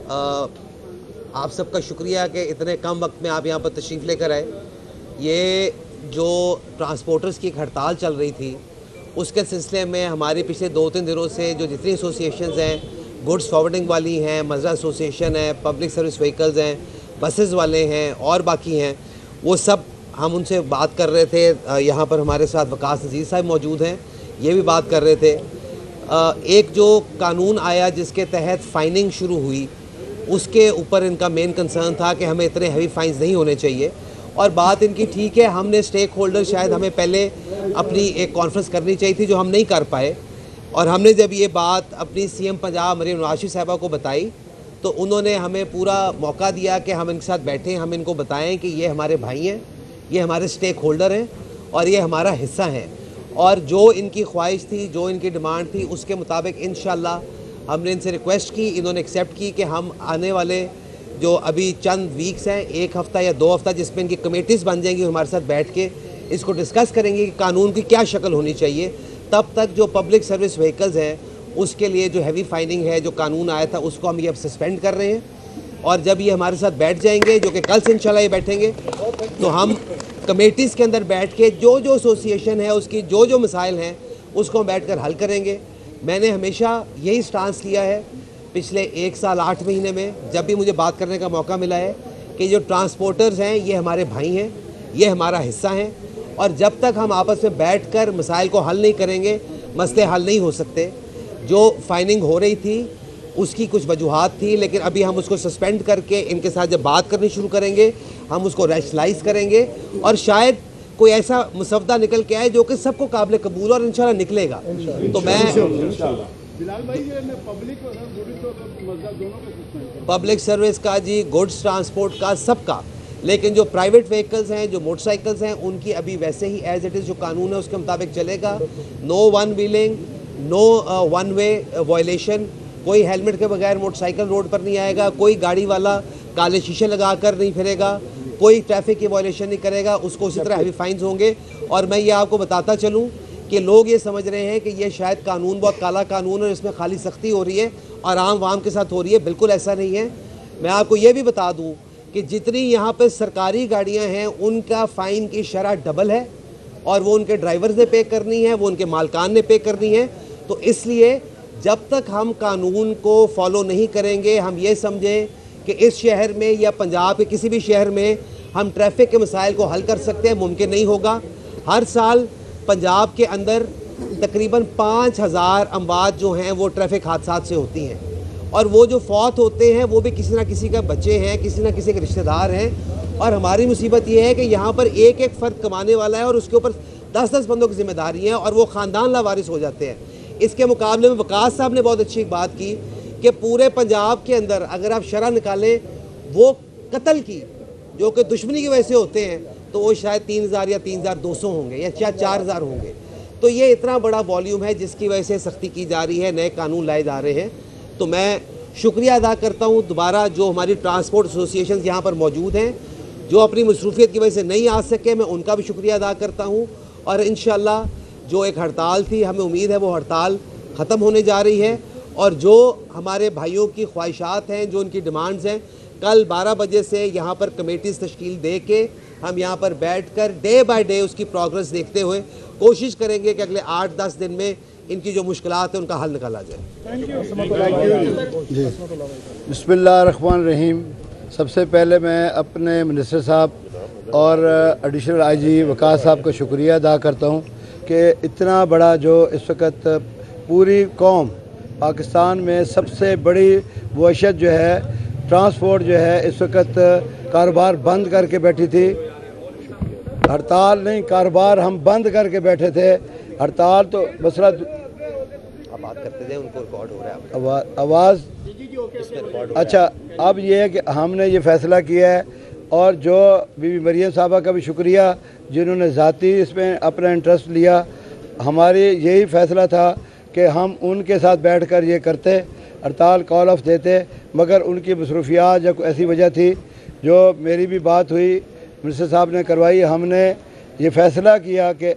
आप सबका शुक्रिया कि इतने कम वक्त में आप यहाँ पर तशरीफ़ लेकर आए। ये जो ट्रांसपोर्टर्स की एक हड़ताल चल रही थी उसके सिलसिले में हमारी पिछले 2-3 दिनों से जो जितनी एसोसिएशंस हैं, गुड्स फॉरवर्डिंग वाली हैं, मज़रा एसोसिएशन है, पब्लिक सर्विस व्हीकल्स हैं, बसेस वाले हैं और बाकी हैं, वो सब हम उनसे बात कर रहे थे। यहाँ पर हमारे साथ वकास नज़ीर साहब मौजूद हैं, ये भी बात कर रहे थे। एक जो कानून आया जिसके तहत फ़ाइनिंग शुरू हुई, उसके ऊपर इनका मेन कंसर्न था कि हमें इतने हैवी फ़ाइन्स नहीं होने चाहिए। और बात इनकी ठीक है, हमने स्टेक होल्डर शायद हमें पहले अपनी एक कॉन्फ्रेंस करनी चाहिए थी जो हम नहीं कर पाए। और हमने जब ये बात अपनी सीएम पंजाब मरीम नवाज शरीफ साहिबा को बताई तो उन्होंने हमें पूरा मौका दिया कि हम इनके साथ बैठें, हम इनको बताएं कि ये हमारे भाई हैं, ये हमारे स्टेक होल्डर हैं और ये हमारा हिस्सा हैं। और जो इनकी ख्वाहिश थी, जो इनकी डिमांड थी, उसके मुताबिक इंशाल्लाह हमने इनसे रिक्वेस्ट की, इन्होंने एक्सेप्ट की कि हम आने वाले जो अभी चंद वीक्स हैं, 1 हफ़्ता या 2 हफ़्ता, जिसमें इनकी कमेटीज़ बन जाएंगी, हमारे साथ बैठ के इसको डिस्कस करेंगे कि कानून की क्या शक्ल होनी चाहिए। तब तक जो पब्लिक सर्विस व्हीकल्स हैं उसके लिए जो हैवी फाइनिंग है, जो कानून आया था, उसको हम ये अब सस्पेंड कर रहे हैं। और जब ये हमारे साथ बैठ जाएंगे, जो कि कल से इंशाल्लाह ये बैठेंगे, तो हम कमेटीज़ के अंदर बैठ के जो जो एसोसिएशन है उसकी जो जो मसाइल हैं उसको हम बैठ कर हल करेंगे। मैंने हमेशा यही स्टांस लिया है पिछले 1 साल 8 महीने में, जब भी मुझे बात करने का मौका मिला है, कि जो ट्रांसपोर्टर्स हैं ये हमारे भाई हैं, ये हमारा हिस्सा हैं। और जब तक हम आपस में बैठ कर मसाइल को हल नहीं करेंगे, मसले हल नहीं हो सकते। जो फाइनिंग हो रही थी उसकी कुछ वजूहात थी, लेकिन अभी हम उसको सस्पेंड करके इनके साथ जब बात करनी शुरू करेंगे, हम उसको रैशनलाइज करेंगे और शायद कोई ऐसा मुसवदा निकल के आए जो कि सबको काबिल कबूल और इंशाल्लाह निकलेगा। तो मैं बिलाल भाई, ये पब्लिक सर्विस का जी, गुड्स ट्रांसपोर्ट का, सबका, लेकिन जो प्राइवेट व्हीकल्स हैं, जो मोटरसाइकिल्स हैं, उनकी अभी वैसे ही एज इट इज़ जो कानून है उसके मुताबिक चलेगा। No one wheeling, no one way violation, कोई हेलमेट के बगैर मोटरसाइकिल रोड पर नहीं आएगा, कोई गाड़ी वाला काले शीशे लगा कर नहीं फिरेगा, कोई ट्रैफिक की वायलेशन नहीं करेगा, उसको उसी तरह हैवी फाइन्स होंगे। और मैं ये आपको बताता चलूँ कि लोग ये समझ रहे हैं कि ये शायद कानून बहुत काला कानून है, इसमें खाली सख्ती हो रही है और आम वाम के साथ हो रही है। बिल्कुल ऐसा नहीं है। मैं आपको ये भी बता दूं कि जितनी यहाँ पे सरकारी गाड़ियाँ हैं उनका फ़ाइन की शरह डबल है और वो उनके ड्राइवर्स ने पे करनी है, वो उनके मालकान ने पे करनी है। तो इसलिए जब तक हम कानून को फॉलो नहीं करेंगे, हम ये समझें कि इस शहर में या पंजाब के किसी भी शहर में हम ट्रैफिक के मसाइल को हल कर सकते हैं, मुमकिन नहीं होगा। हर साल पंजाब के अंदर तकरीबन 5000 अमवात जो हैं वो ट्रैफिक हादसात से होती हैं और वो जो फौत होते हैं वो भी किसी ना किसी का बच्चे हैं, किसी ना किसी के रिश्तेदार हैं। और हमारी मुसीबत ये है कि यहाँ पर एक एक फ़र्द कमाने वाला है और उसके ऊपर 10-10 बंदों की जिम्मेदारी है और वो ख़ानदान लावारिस हो जाते हैं। इसके मुकाबले में वकास साहब ने बहुत अच्छी बात की कि पूरे पंजाब के अंदर अगर आप शरह निकालें वो कत्ल की, जो कि दुश्मनी की वजह से होते हैं, तो वो शायद 3000 या 3200 होंगे या शायद 4000 होंगे। तो ये इतना बड़ा वॉल्यूम है जिसकी वजह से सख्ती की जा रही है, नए कानून लाए जा रहे हैं। तो मैं शुक्रिया अदा करता हूँ दोबारा जो हमारी ट्रांसपोर्ट एसोसिएशन यहाँ पर मौजूद हैं, जो अपनी मसरूफियत की वजह से नहीं आ सके, मैं उनका भी शुक्रिया अदा करता हूँ। और इंशाल्लाह जो एक हड़ताल थी, हमें उम्मीद है वो हड़ताल ख़त्म होने जा रही है और जो हमारे भाइयों की ख्वाहिशात हैं, जो उनकी डिमांड्स हैं, कल 12 बजे से यहाँ पर कमेटीज़ तश्कील दे के हम यहाँ पर बैठकर डे बाय डे उसकी प्रोग्रेस देखते हुए कोशिश करेंगे कि अगले 8-10 दिन में इनकी जो मुश्किलात है उनका हल निकाला जाए। जी, बिस्मिल्लाहिर्रहमानिर्रहीम। सबसे पहले मैं अपने मिनिस्टर साहब और एडिशनल आईजी वकास साहब का शुक्रिया अदा करता हूँ कि इतना बड़ा जो इस वक्त पूरी कौम पाकिस्तान में सबसे बड़ी वहशत जो है ट्रांसपोर्ट जो है इस वक्त कारोबार बंद करके बैठी थी। हड़ताल नहीं, कारोबार हम बंद करके बैठे थे। हड़ताल तो मसला आप बात करते थे, उनको रिकॉर्ड हो रहा है आवाज़ अच्छा। अब ये है कि हमने ये फ़ैसला किया है और जो बीबी मरियम साहबा का भी शुक्रिया जिन्होंने ज़ाती इसमें अपना इंटरेस्ट लिया। हमारी यही फ़ैसला था कि हम उनके साथ बैठकर ये करते, हड़ताल कॉल ऑफ देते, मगर उनकी मसरूफियात या कोई ऐसी वजह थी जो मेरी भी बात हुई, मिनिस्टर साहब ने करवाई। हमने ये फ़ैसला किया कि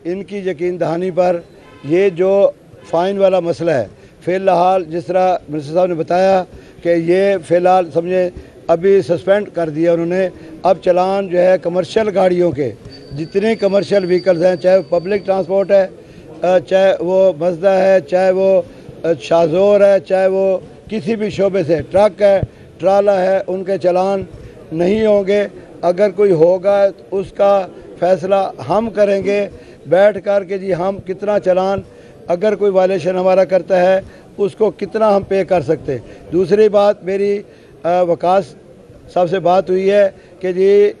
इनकी यकीन दहानी पर ये जो फ़ाइन वाला मसला है, फ़िलहाल जिस तरह मिनिस्टर साहब ने बताया कि ये फ़िलहाल समझे अभी सस्पेंड कर दिया उन्होंने। अब चलान जो है कमर्शियल गाड़ियों के, जितने कमर्शियल व्हीकल्स हैं, चाहे वो पब्लिक ट्रांसपोर्ट है, चाहे वो मज़दा है, चाहे वो शाज़ोर है, चाहे वो किसी भी शोबे से ट्रक है, ट्राला है, उनके चलान नहीं होंगे। अगर कोई होगा तो उसका फ़ैसला हम करेंगे बैठ कर के जी हम कितना चलान, अगर कोई वायलेशन हमारा करता है उसको कितना हम पे कर सकते। दूसरी बात, मेरी वकास साहब से बात हुई है कि जी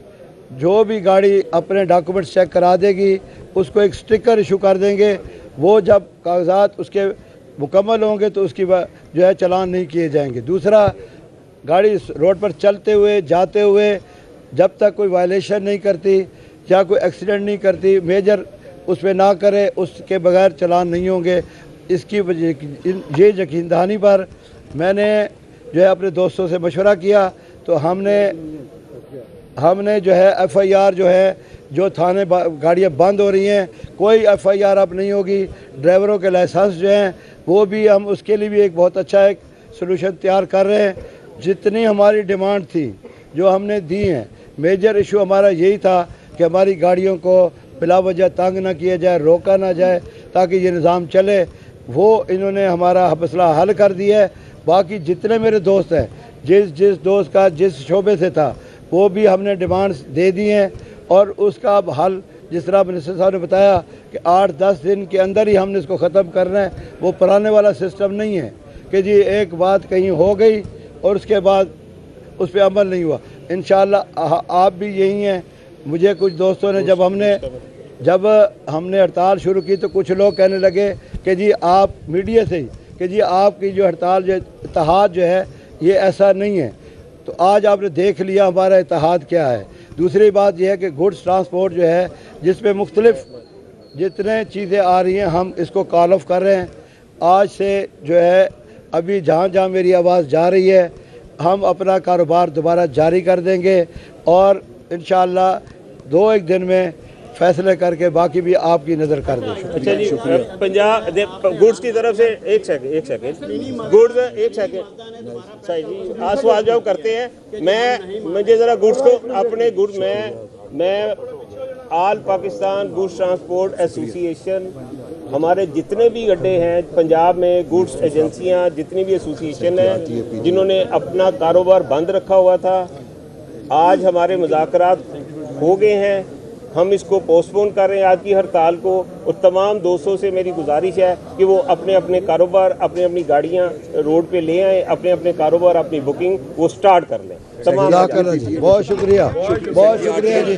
जो भी गाड़ी अपने डॉक्यूमेंट्स चेक करा देगी उसको एक स्टिकर इशू कर देंगे। वो जब कागजात उसके मुकम्मल होंगे तो उसकी जो है चलान नहीं किए जाएंगे। दूसरा, गाड़ी रोड पर चलते हुए जाते हुए जब तक कोई वायलेशन नहीं करती या कोई एक्सीडेंट नहीं करती, मेजर उस पर ना करे, उसके बगैर चलान नहीं होंगे। इसकी वजह ये यकीन दहानी पर मैंने जो है अपने दोस्तों से मशवरा किया तो हमने जो है FIR जो है जो थाने गाड़ियाँ बंद हो रही हैं, कोई FIR अब नहीं होगी। ड्राइवरों के लाइसेंस जो हैं वो भी हम उसके लिए भी एक बहुत अच्छा एक सलूशन तैयार कर रहे हैं। जितनी हमारी डिमांड थी जो हमने दी हैं, मेजर इशू हमारा यही था कि हमारी गाड़ियों को बिला वजह तंग ना किया जाए, रोका ना जाए ताकि ये निज़ाम चले। वो इन्होंने हमारा मसला हल कर दिया है। बाकी जितने मेरे दोस्त हैं, जिस दोस्त का जिस शोबे से था वो भी हमने डिमांड्स दे दी हैं और उसका अब हल जिस तरह मिनिस्टर साहब ने बताया कि 8-10 दिन के अंदर ही हमने इसको ख़त्म करना है। वो पुराने वाला सिस्टम नहीं है कि जी एक बात कहीं हो गई और उसके बाद उस पर अमल नहीं हुआ। इंशाअल्लाह आप भी यही हैं। मुझे कुछ दोस्तों ने जब हमने हड़ताल शुरू की तो कुछ लोग कहने लगे कि जी आप मीडिया से ही कि जी आपकी जो हड़ताल जो इत्तेहाद जो है ये ऐसा नहीं है। तो आज आपने देख लिया हमारा इत्तेहाद क्या है। दूसरी बात यह है कि गुड्स ट्रांसपोर्ट जो है जिसमें मुख्तलिफ जितने चीज़ें आ रही हैं हम इसको कॉल ऑफ कर रहे हैं। आज से जो है अभी जहाँ जहाँ मेरी आवाज़ जा रही है हम अपना कारोबार दोबारा जारी कर देंगे और इंशाअल्लाह 2-1 दिन में फैसले करके बाकी भी आपकी नज़र कर दें। अच्छा जी, पंजाब गुड्स की तरफ से एक सेकंड गुड्स एक सेकंड सही जी, आज सवाल जवाब करते हैं। मुझे ज़रा गुड्स को अपने गुड्स मैं all Pakistan goods transport association, हमारे जितने भी अड्डे हैं पंजाब में, गुड्स एजेंसियां, जितनी भी एसोसिएशन हैं जिन्होंने अपना कारोबार बंद रखा हुआ था, आज हमारे मुज़ाकरात हो गए हैं। हम इसको पोस्टपोन कर रहे हैं आज की हड़ताल को। और तमाम दोस्तों से मेरी गुजारिश है कि वो अपने अपने कारोबार, अपनी गाड़ियां रोड पे ले आएँ, अपने कारोबार, अपनी बुकिंग वो स्टार्ट कर लें। तमाम बहुत शुक्रिया जी।